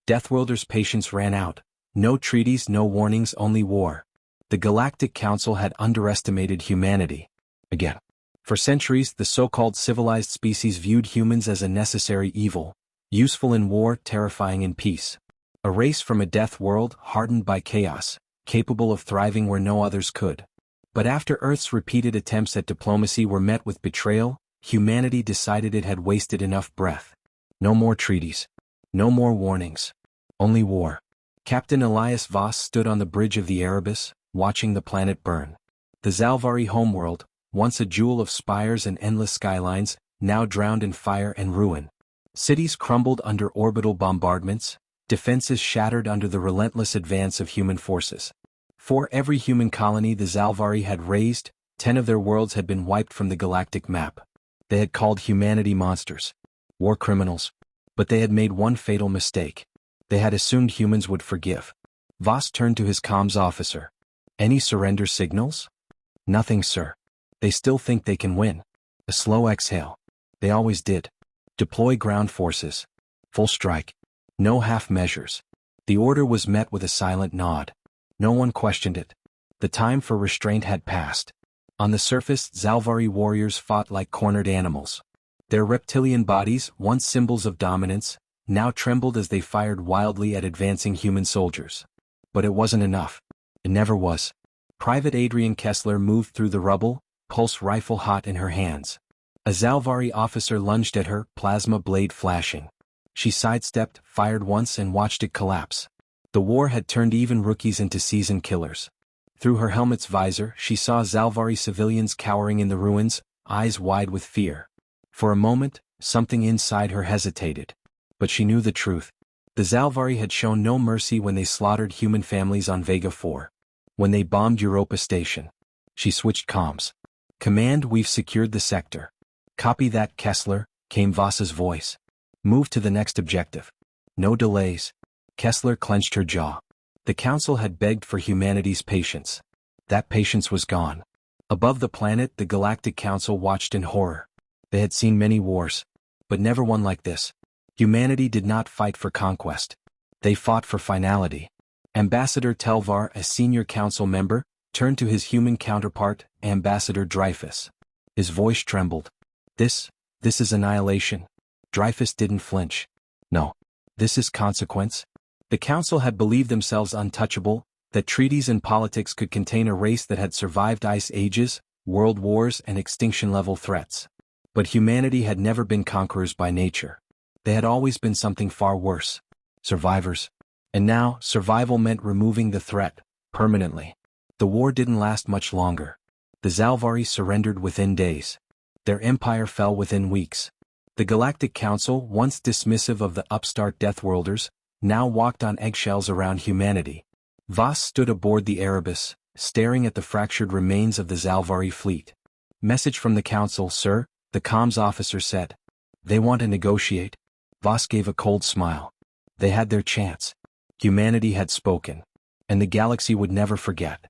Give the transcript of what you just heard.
Deathworlders' patience ran out. No treaties, no warnings, only war. The Galactic Council had underestimated humanity. Again. For centuries, the so-called civilized species viewed humans as a necessary evil, useful in war, terrifying in peace. A race from a death world, hardened by chaos, capable of thriving where no others could. But after Earth's repeated attempts at diplomacy were met with betrayal, humanity decided it had wasted enough breath. No more treaties. No more warnings. Only war. Captain Elias Voss stood on the bridge of the Erebus, watching the planet burn. The Zalvari homeworld, once a jewel of spires and endless skylines, now drowned in fire and ruin. Cities crumbled under orbital bombardments, defenses shattered under the relentless advance of human forces. For every human colony the Zalvari had raised, 10 of their worlds had been wiped from the galactic map. They had called humanity monsters, war criminals. But they had made one fatal mistake. They had assumed humans would forgive. Voss turned to his comms officer. Any surrender signals? Nothing, sir. They still think they can win. A slow exhale. They always did. Deploy ground forces. Full strike. No half measures. The order was met with a silent nod. No one questioned it. The time for restraint had passed. On the surface, Zalvari warriors fought like cornered animals. Their reptilian bodies, once symbols of dominance, now trembled as they fired wildly at advancing human soldiers. But it wasn't enough. It never was. Private Adrian Kessler moved through the rubble, pulse rifle hot in her hands. A Zalvari officer lunged at her, plasma blade flashing. She sidestepped, fired once and watched it collapse. The war had turned even rookies into seasoned killers. Through her helmet's visor, she saw Zalvari civilians cowering in the ruins, eyes wide with fear. For a moment, something inside her hesitated. But she knew the truth. The Zalvari had shown no mercy when they slaughtered human families on Vega 4. When they bombed Europa Station. She switched comms. Command, we've secured the sector. Copy that, Kessler, came Voss's voice. Move to the next objective. No delays. Kessler clenched her jaw. The Council had begged for humanity's patience. That patience was gone. Above the planet, the Galactic Council watched in horror. They had seen many wars, but never one like this. Humanity did not fight for conquest. They fought for finality. Ambassador Telvar, a senior council member, turned to his human counterpart, Ambassador Dreyfus. His voice trembled. This is annihilation. Dreyfus didn't flinch. No. This is consequence. The council had believed themselves untouchable, that treaties and politics could contain a race that had survived ice ages, world wars and extinction-level threats. But humanity had never been conquerors by nature. They had always been something far worse. Survivors. And now, survival meant removing the threat, permanently. The war didn't last much longer. The Zalvari surrendered within days. Their empire fell within weeks. The Galactic Council, once dismissive of the upstart Deathworlders, now walked on eggshells around humanity. Voss stood aboard the Erebus, staring at the fractured remains of the Zalvari fleet. Message from the Council, sir, the comms officer said. They want to negotiate. Voss gave a cold smile. They had their chance. Humanity had spoken. And the galaxy would never forget.